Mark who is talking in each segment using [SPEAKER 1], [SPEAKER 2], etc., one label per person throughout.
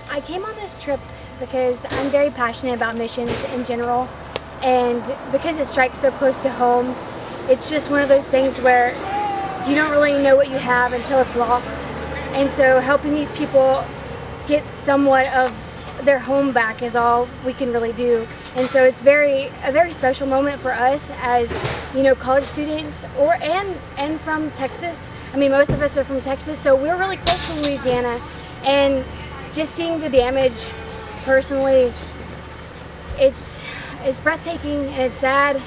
[SPEAKER 1] I came on this trip because I'm very passionate about missions in general, and because it strikes so close to home, it's just one of those things where you don't really know what you have until it's lost. And so helping these people get somewhat of their home back is all we can really do. And so it's a very special moment for us as, you know, college students and from Texas. I mean, most of us are from Texas, so we're really close to Louisiana, and just seeing the damage personally, it's breathtaking and it's sad.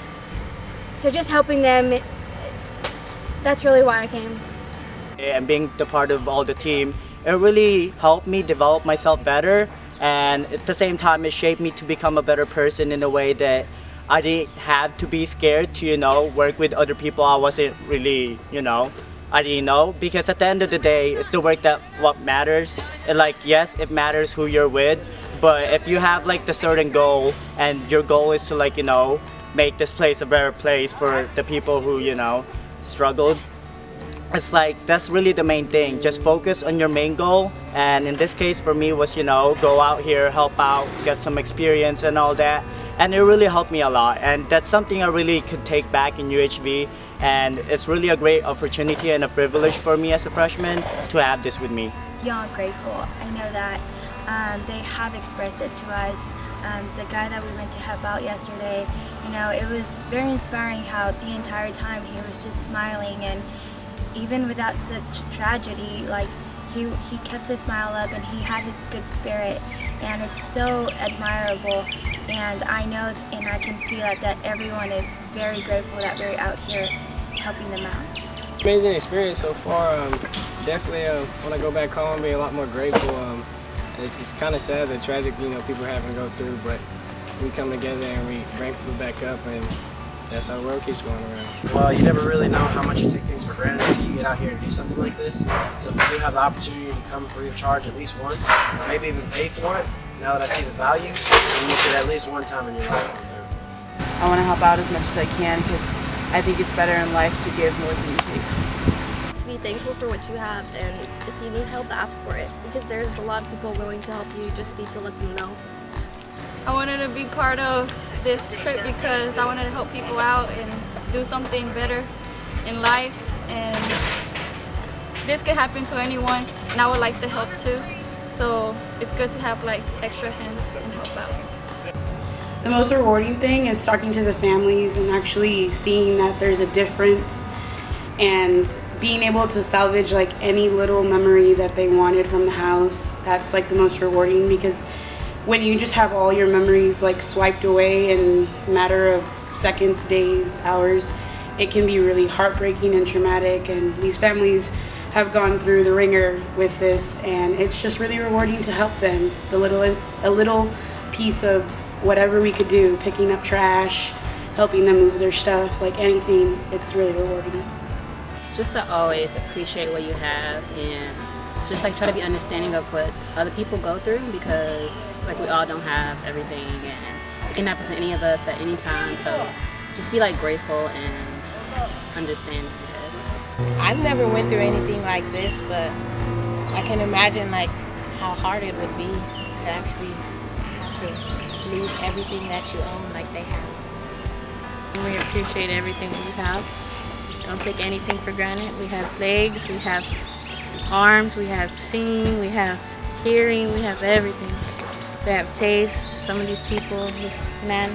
[SPEAKER 1] So just helping them, that's really why I came.
[SPEAKER 2] And being the part of all the team, it really helped me develop myself better, and at the same time it shaped me to become a better person in a way that I didn't have to be scared to, you know, work with other people I wasn't really, you know, I didn't know, because at the end of the day it's the work that what matters. And like, yes, it matters who you're with, but if you have like the certain goal and your goal is to, like, you know, make this place a better place for the people who, you know, struggled, it's like that's really the main thing. Just focus on your main goal, and in this case for me was, you know, go out here, help out, get some experience and all that, and it really helped me a lot, and that's something I really could take back in UHV, and it's really a great opportunity and a privilege for me as a freshman to have this with me.
[SPEAKER 3] Beyond grateful. I know that they have expressed it to us. The guy that we went to help out yesterday, you know, it was very inspiring how the entire time he was just smiling, and even without such tragedy, like he kept his smile up and he had his good spirit, and it's so admirable. And I know and I can feel that everyone is very grateful that we're out here helping them out.
[SPEAKER 4] Amazing experience so far. Definitely when I go back home, I'll be a lot more grateful. It's just kind of sad the tragic, you know, people are having to go through, but we come together and we bring people back up, and that's how the world keeps going around.
[SPEAKER 5] Well, you never really know how much you take things for granted until you get out here and do something like this. So if you do have the opportunity to come free of charge at least once, maybe even pay for it, now that I see the value, then you should at least one time in your life come through.
[SPEAKER 6] I want to help out as much as I can because I think it's better in life to give more than you take.
[SPEAKER 7] To be thankful for what you have, and if you need help, ask for it, because there's a lot of people willing to help you. You just need to let them know.
[SPEAKER 8] I wanted to be part of this trip because I wanted to help people out and do something better in life, and this could happen to anyone, and I would like to help too. So it's good to have like extra hands and help out.
[SPEAKER 6] The most rewarding thing is talking to the families and actually seeing that there's a difference, and being able to salvage like any little memory that they wanted from the house. That's like the most rewarding, because when you just have all your memories like swiped away in a matter of seconds, days, hours, it can be really heartbreaking and traumatic, and these families have gone through the ringer with this, and it's just really rewarding to help them. A little piece of whatever we could do, picking up trash, helping them move their stuff, like anything, it's really rewarding.
[SPEAKER 9] Just to always appreciate what you have, and just like try to be understanding of what other people go through, because like we all don't have everything, and it can happen to any of us at any time. So just be like grateful and understanding, I guess.
[SPEAKER 10] I've never went through anything like this, but I can imagine like how hard it would be to actually have to lose everything that you own like they have.
[SPEAKER 11] We appreciate everything we have. Don't take anything for granted. We have legs, we have arms, we have seeing, we have hearing, we have everything. We have taste. Some of these people, this man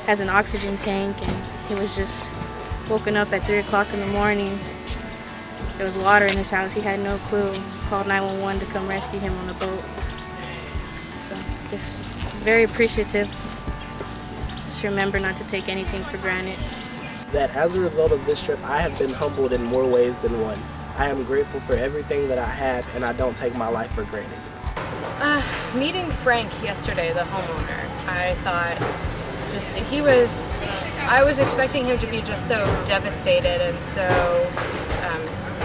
[SPEAKER 11] has an oxygen tank, and he was just woken up at 3 o'clock in the morning. There was water in his house. He had no clue. Called 911 to come rescue him on the boat. So just very appreciative. Just remember not to take anything for granted.
[SPEAKER 5] That as a result of this trip, I have been humbled in more ways than one. I am grateful for everything that I have, and I don't take my life for granted.
[SPEAKER 12] Meeting Frank yesterday, the homeowner, I thought I was expecting him to be just so devastated and so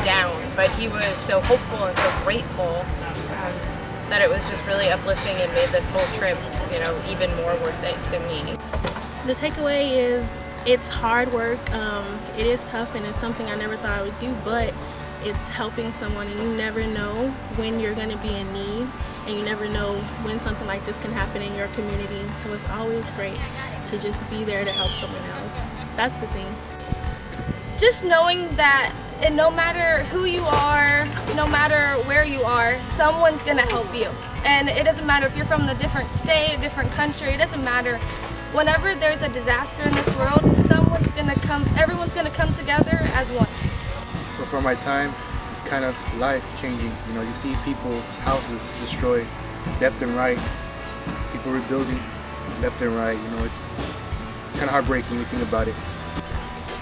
[SPEAKER 12] down, but he was so hopeful and so grateful that it was just really uplifting and made this whole trip, you know, even more worth it to me.
[SPEAKER 13] The takeaway is it's hard work, it is tough, and it's something I never thought I would do, but it's helping someone, and you never know when you're going to be in need, and you never know when something like this can happen in your community. So it's always great to just be there to help someone else. That's the thing.
[SPEAKER 8] Just knowing that, and no matter who you are, no matter where you are, someone's gonna help you. And it doesn't matter if you're from a different state, a different country, it doesn't matter. Whenever there's a disaster in this world, everyone's gonna come together as one.
[SPEAKER 14] So for my time, it's kind of life-changing. You know, you see people's houses destroyed left and right, people rebuilding left and right. You know, it's kind of heartbreaking when you think about it.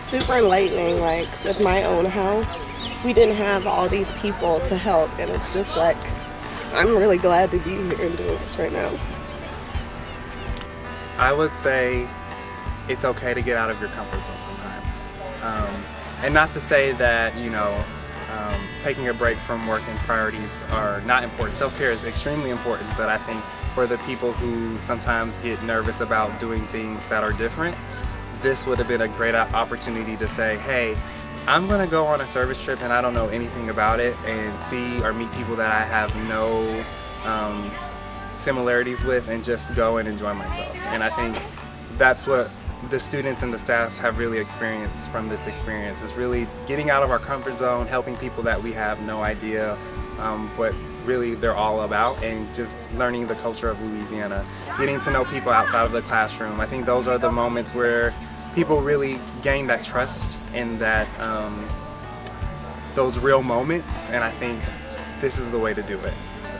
[SPEAKER 15] Super enlightening. Like with my own house, we didn't have all these people to help, and it's just like, I'm really glad to be here and doing this right now.
[SPEAKER 16] I would say it's okay to get out of your comfort zone sometimes. And not to say that, you know, taking a break from work and priorities are not important. Self-care is extremely important, but I think for the people who sometimes get nervous about doing things that are different, this would have been a great opportunity to say, hey, I'm gonna go on a service trip and I don't know anything about it, and see or meet people that I have no similarities with, and just go and enjoy myself. And I think that's what the students and the staff have really experienced from this experience, is really getting out of our comfort zone, helping people that we have no idea what really they're all about, and just learning the culture of Louisiana, getting to know people outside of the classroom. I think those are the moments where people really gain that trust and that those real moments, and I think this is the way to do it. So.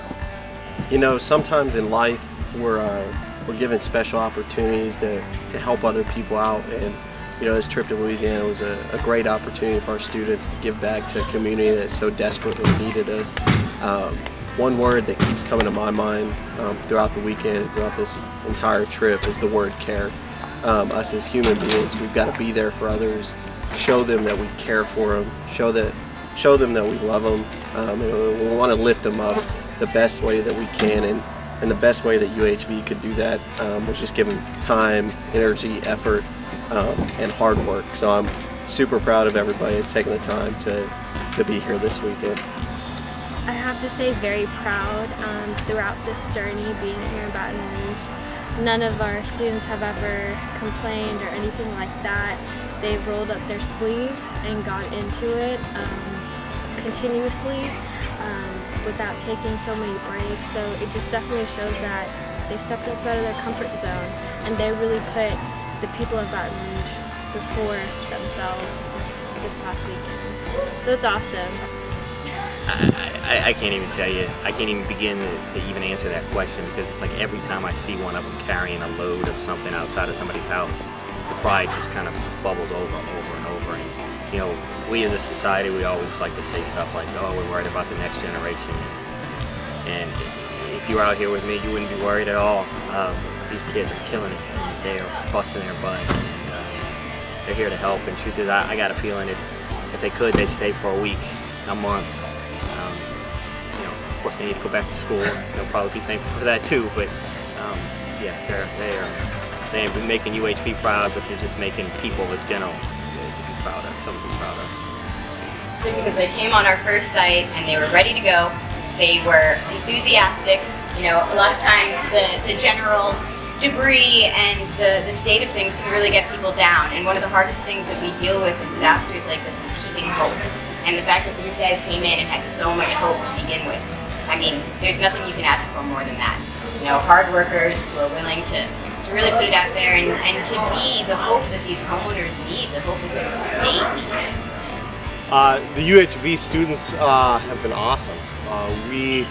[SPEAKER 5] You know, sometimes in life we're given special opportunities to help other people out, and you know, this trip to Louisiana was a great opportunity for our students to give back to a community that so desperately needed us. One word that keeps coming to my mind throughout the weekend, throughout this entire trip, is the word care. Us as human beings, we've got to be there for others, show them that we care for them, show them that we love them, and we want to lift them up the best way that we can, and the best way that UHV could do that was just give them time, energy, effort, and hard work. So I'm super proud of everybody that's taking the time to be here this weekend.
[SPEAKER 7] I have to say very proud throughout this journey being here in Baton Rouge. None of our students have ever complained or anything like that. They've rolled up their sleeves and got into it continuously without taking so many breaks. So it just definitely shows that they stepped outside of their comfort zone, and they really put the people of Baton Rouge before themselves this past weekend. So it's awesome.
[SPEAKER 17] I can't even tell you, I can't even begin to even answer that question, because it's like every time I see one of them carrying a load of something outside of somebody's house, the pride just kind of bubbles over and over. And you know, we as a society, we always like to say stuff like, oh, we're worried about the next generation. And if you were out here with me, you wouldn't be worried at all. These kids are killing it. They are busting their butt. And, they're here to help. And truth is, I got a feeling if they could, they'd stay for a week, a month. You know, of course, they need to go back to school. They'll probably be thankful for that too. But yeah, they're making UHV proud, but they're just making people as general to be proud of, something to be proud of.
[SPEAKER 18] Because they came on our first site and they were ready to go. They were enthusiastic. You know, a lot of times the general debris and the state of things can really get people down. And one of the hardest things that we deal with in disasters like this is keeping hope. And the fact that these guys came in and had so much hope to begin with, I mean, there's nothing you can ask for more than that. You know, hard workers who are willing to really put it out there and to be the hope that these homeowners need, the hope that this state needs.
[SPEAKER 19] The UHV students have been awesome. We,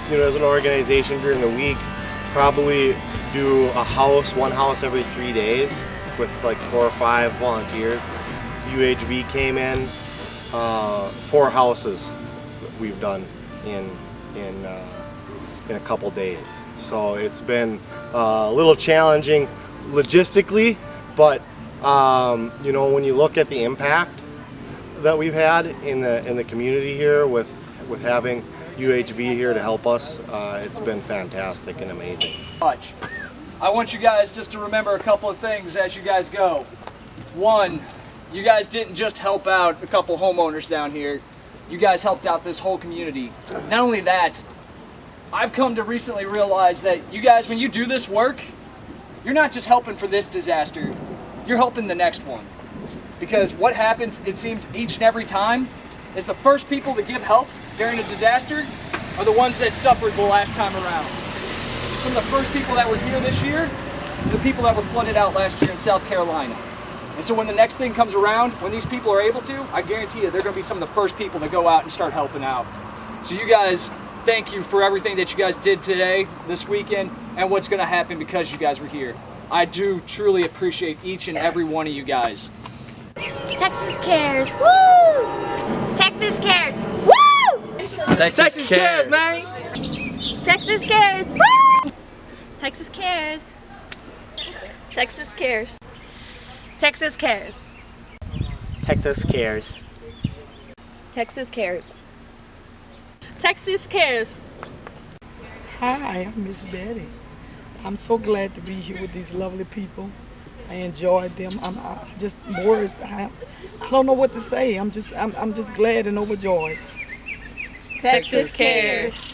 [SPEAKER 19] you know, as an organization during the week, probably do one house every 3 days with like 4 or 5 volunteers. UHV came in, 4 houses we've done in a couple days. So it's been a little challenging logistically, but you know, when you look at the impact that we've had in the community here with having UHV here to help us, it's been fantastic and amazing.
[SPEAKER 20] I want you guys just to remember a couple of things as you guys go. One, you guys didn't just help out a couple homeowners down here. You guys helped out this whole community. Not only that, I've come to recently realize that you guys, when you do this work, you're not just helping for this disaster, you're helping the next one. Because what happens, it seems, each and every time, is the first people to give help during a disaster are the ones that suffered the last time around. Some of the first people that were here this year are the people that were flooded out last year in South Carolina. And so when the next thing comes around, when these people are able to, I guarantee you they're going to be some of the first people to go out and start helping out. So you guys, thank you for everything that you guys did today, this weekend, and what's going to happen because you guys were here. I do truly appreciate each and every one of you guys.
[SPEAKER 1] Texas cares. Woo! Texas cares. Woo!
[SPEAKER 20] Texas cares, man!
[SPEAKER 1] Texas cares. Woo!
[SPEAKER 7] Texas cares.
[SPEAKER 11] Texas cares.
[SPEAKER 15] Texas cares.
[SPEAKER 2] Texas cares.
[SPEAKER 15] Texas cares.
[SPEAKER 21] Texas cares. Hi, I'm Miss Betty. I'm so glad to be here with these lovely people. I enjoyed them. I don't know what to say. I'm just glad and overjoyed.
[SPEAKER 11] Texas cares.